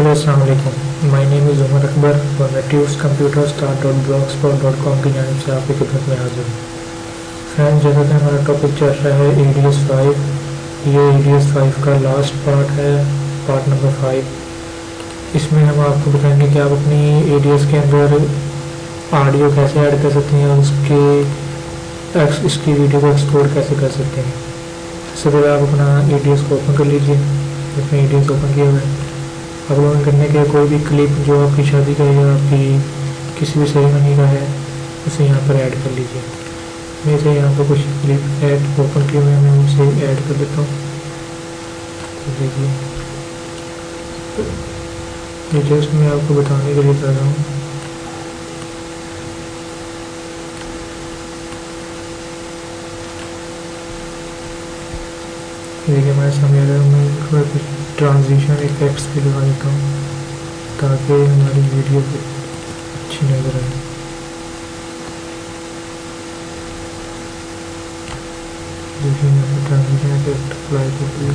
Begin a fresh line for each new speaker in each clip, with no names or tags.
Hello अस्सलाम वालेकुम। My name is Umar Akbar और मैं tuescomputerstar.blogspot.com की जानिब से आपकी खिदमत में हाजिर हूँ। फ्रेंड्स, जैसा कि हमारा टॉपिक चल रहा है ADS5, ये ADS5 का लास्ट पार्ट है, पार्ट नंबर 5। इसमें हम आपको बताएंगे कि आप अपनी ADS के अंदर ऑडियो कैसे ऐड कर सकते हैं, इसकी वीडियो को एक्सपोर्ट कैसे कर सकते हैं। सबसे पहले आप अपना ADS को ओपन कर लीजिए। इसमें ADS ओपन किया हुआ है। अपलोड करने के कोई भी क्लिप जो आपकी शादी का या आपकी किसी भी सेरेमनी का है उसे यहाँ पर ऐड कर लीजिए। मैं इसे यहाँ पर कुछ क्लिप ऐड ओपन किए हुए मैं उसे ऐड कर देता हूँ। तो देखिए, ये जस्ट मैं आपको बताने के लिए कर रहा हूँ। देखिए हमारे सामने आ रहा है। मैं थोड़ा कुछ ट्रांजिशन इफेक्ट्स भी लगा देता हूँ ताकि हमारी वीडियो अच्छी नज़र आए। देखिए मैं ट्रांजिशन इफेक्ट अप्लाई कर दिया।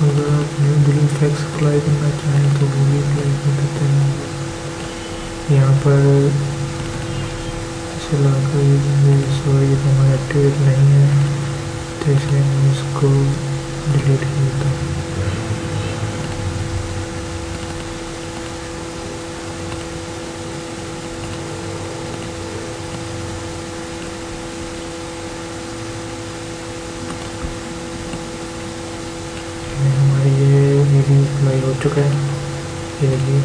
अगर आप न्यू बिल इफेक्ट्स अप्लाई करना चाहें तो वो भी अप्लाई कर देते हैं। यहाँ पर इसे लाकर सॉरी ये हमारा एक्टिवेट नहीं है, तो इसलिए मैं इसको डिलीट कर देता हूँ। हमारी ये वीडियो अप्लाई हो चुका है। ये देखिए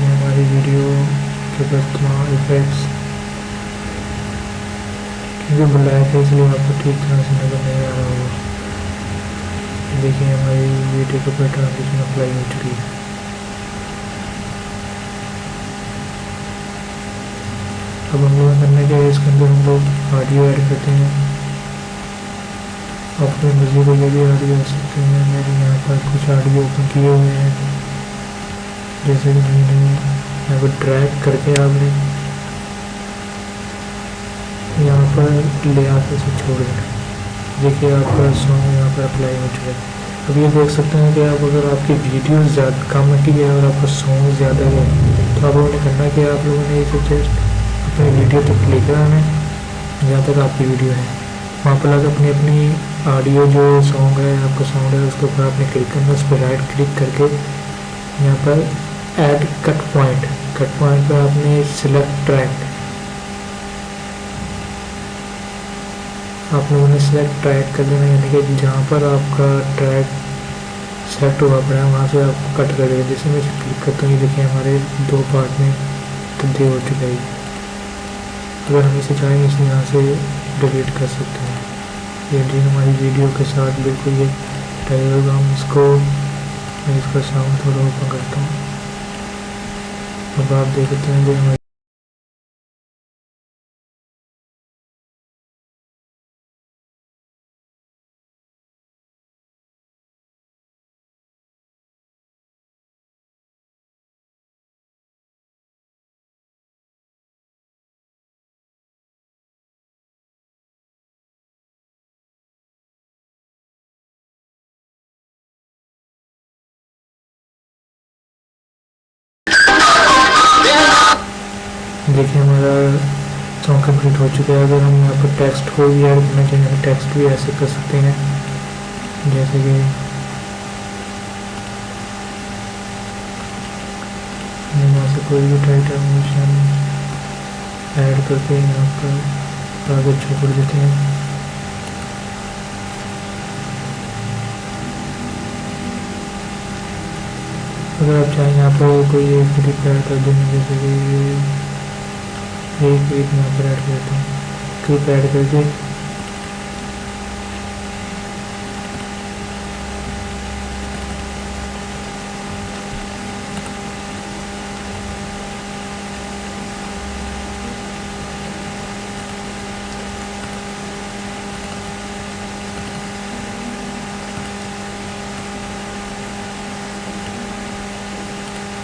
हमारी वीडियो के पास तमाम इफेक्ट्स, क्योंकि ब्लैक है इसलिए आपको ठीक तरह से नजर नहीं आ रहा होगा। देखिए हमारी वीडियो के ऊपर ट्रांजिशन अप्लाई हो चुकी है। अब हम लोग करने के इसके अंदर हम लोग ऑडियो ऐड करते हैं। अपने मर्जी को ये भी ऑडियो आ सकते हैं। मेरे यहाँ पर कुछ ऑडियो ओपन किए हुए हैं, जैसे कि मैंने यहाँ पर ड्रैग करके आपने यहाँ पर ले आकर से छोड़ देना। देखिए आपका सॉन्ग यहाँ पर अप्लाई हो चुका है। अब ये देख सकते हैं कि आप अगर आपकी वीडियो ज़्यादा कम की है और आपका सॉन्ग ज़्यादा है तो आप लोगों ने करना कि आप लोगों ने इसे जस्ट अपनी वीडियो तक क्लिक कराना है जहाँ तक आपकी वीडियो है। वहाँ पर लग अपनी अपनी ऑडियो जो सॉन्ग है, आपका साउंड है, उसके ऊपर आपने क्लिक करना। उस पर राइट क्लिक करके यहाँ पर ऐड कट पॉइंट पर आपने सिलेक्ट ट्रैक, आप लोगों ने सिलेक्ट ट्रैक कर देना, यानी कि जहाँ पर आपका ट्रैक सेलेक्ट हुआ पड़ा है वहाँ से आपको कट कर देगा। जैसे मैं इसे क्लिक करता हूँ, ये देखिए हमारे 2 पार्ट में तब्दील हो चुका है। अगर हम इसे चाहें इसे यहाँ से डिलीट कर सकते हैं। ये जी हमारी वीडियो के साथ बिल्कुल ये टाइप होगा। हम इसको, मैं इसका साउंड थोड़ा ओपन करता हूँ। अब आप देख सकते हैं जो हमारी देखिए हमारा सॉन्ग कंप्लीट हो चुका है। अगर हम यहाँ पर टेक्स्ट को भी ऐड करना चाहें तो टेक्स्ट भी ऐसे कर सकते हैं, जैसे कि यहाँ से कोई भी टाइटल मिशन ऐड करके यहाँ पर आगे छोड़ देते हैं। अगर आप चाहें यहाँ पर कोई एक क्लिप ऐड कर देंगे, जैसे कि एक क्लिप यहाँ पर ऐड करते हैं, क्लिप ऐड करके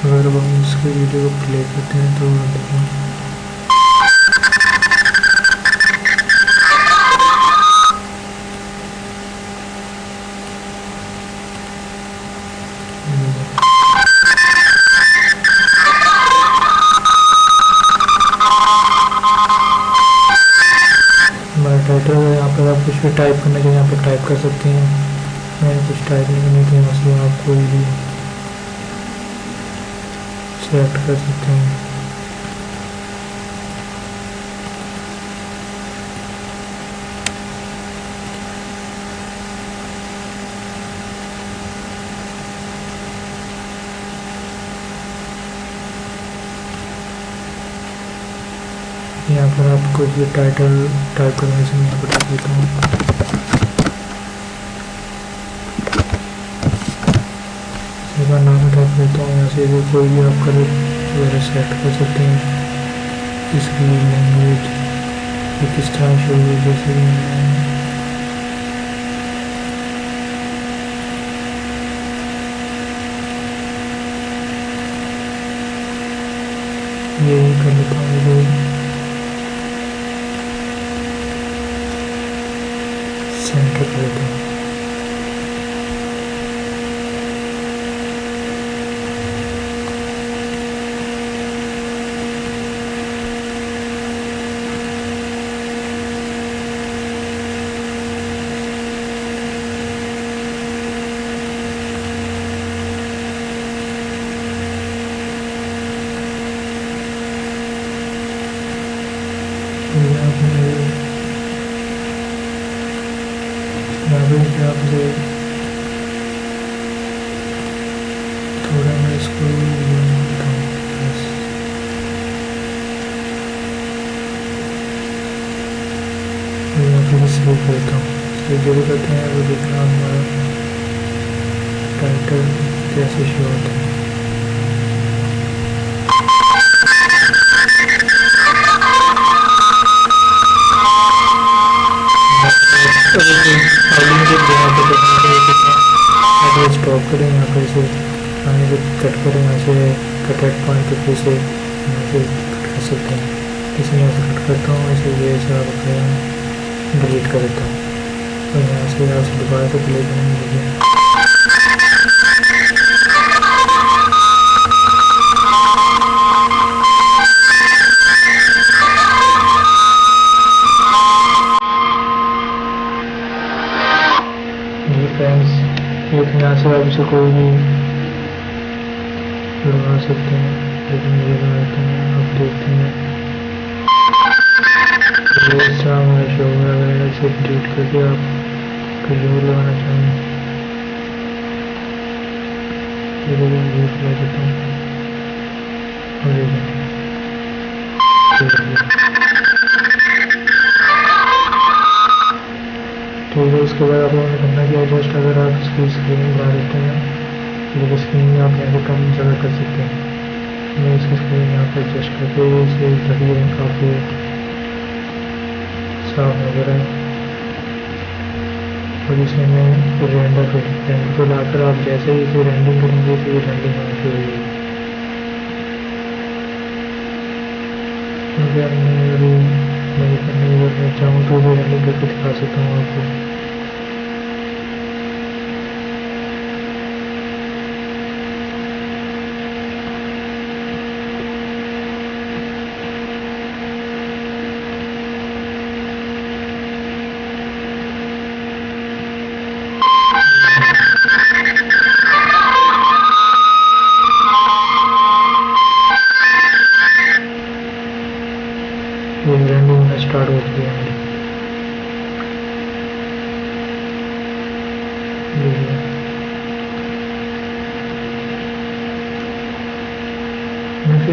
अगर हम इसके वीडियो को प्ले करते हैं तो देखो हमारा टाइटल है। यहाँ पर आप कुछ भी टाइप करना चाहिए यहाँ पर टाइप कर सकते हैं। मैंने कुछ टाइप नहीं करनी थी, मसला आप कोई भी सेलेक्ट कर सकते हैं। यहाँ पर आप कुछ भी टाइटल टाइप करने से मैं बता देता हूँ। इसका नाम टाइप करता हूँ। यहाँ से कोई भी आप कलर वगैरह सेलेक्ट कर सकते हैं। इसकी लैंग्वेज किस तरह शो हुई, जैसे ये कर लेता हूँ, सेंटर कर देता हूँ। आपसे थोड़ा मैं इसको करता हूँ, बस मैं फिर सेव करता हूँ। सेव जब करते हैं तो देखना हमारा टाइटल कैसे शो होता है। स्टॉप करें यहाँ पर से आने से कट करें, यहाँ से कट एट पॉइंट पे फिर से यहाँ से कट कर सकते हैं। इसे यहाँ से कट करता हूँ, इसे ये से आप डिलीट कर देता हूँ और यहाँ से दोबारा से प्ले करेंगे। लेकिन यहाँ से आप इसे कोई भी लगा सकते हैं, लेकिन ये लगाते हैं आप देखते हैं हमारा शो हो रहा है। इसे डिलीट करके आप कहीं और लगाना चाहें ये डिलीट कर देता हूँ ठीक है। उसके बाद आप लोगों ने करना क्या है, जस्ट अगर आप इसकी स्क्रीन बना देते हैं तो स्क्रीन में आप यहाँ से कम ज़्यादा कर सकते हैं। मैं इसकी स्क्रीन यहाँ पर एडजस्ट करके इसे तभी काफ़ी साफ नजर आए और इसे मैं रेंडर को लाकर आप जैसे ही इसे रेंडिंग करेंगे तो ये रेंडिंग होनी शुरू होगी। अगर मैं अभी नहीं करने चाहूँ तो मैं रेंडिंग करके दिखा सकता हूँ आपको। रेंडिंग स्टार्ट हो गया है।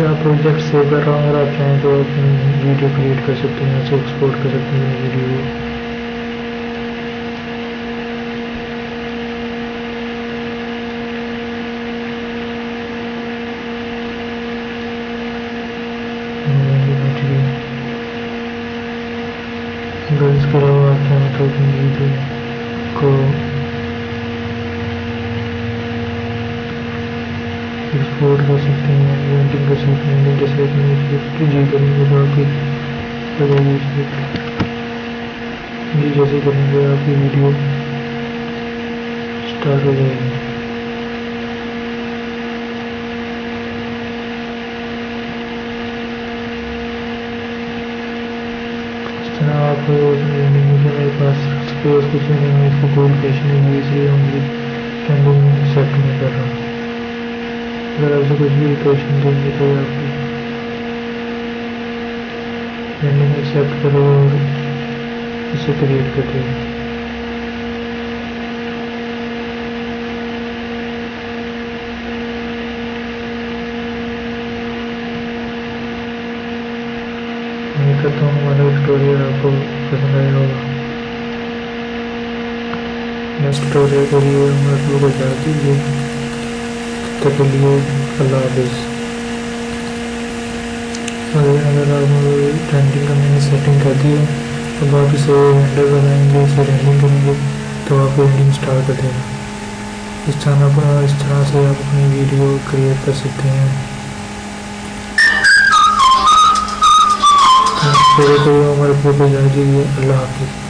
आप प्रोजेक्ट सेव कर रहा हूँ, अगर आप चाहें तो अपनी वीडियो क्रिएट कर सकते हैं, ऐसे एक्सपोर्ट कर सकते हैं वीडियो। इसके अलावा आप चाहें तो अपनी वीडियो को एक्सपोर्ट कर सकते हैं, एडिटिंग कर सकते हैं। जैसे अपनी जी करेंगे तो आपकी जी जैसे करेंगे आपकी वीडियो स्टार्ट हो जाएगी। इस तरह आप मेरे पास स्पेस कुछ नहीं है, इसको कोई लोकेशन नहीं है, इसलिए हम ट्रेंडिंग सेट नहीं कर रहा। अगर आपसे कुछ भी लोकेशन देंगे तो आपकी ट्रेंडिंग एक्सेप्ट करो और इसे क्रिएट कर देगा। मैं करता हूँ हमारा ट्यूटोरियल आपको पसंद आया होगा। नेक्स्ट ट्यूटोरियल के लिए हम आप लोगों को बता दीजिए। तब के लिए अल्लाह हाफिज़। अगर आप ट्रेंडिंग का मैंने सेटिंग कर दी है, अब आप इसे रेंडर बनाएंगे, इसे रेंडिंग करेंगे तो आप रेंडिंग स्टार्ट कर देगा। इस तरह से आप अपनी वीडियो क्रिएट कर सकते हैं। मेरे को हमारे फोटो जा दीजिए। अल्लाह हाफिज़।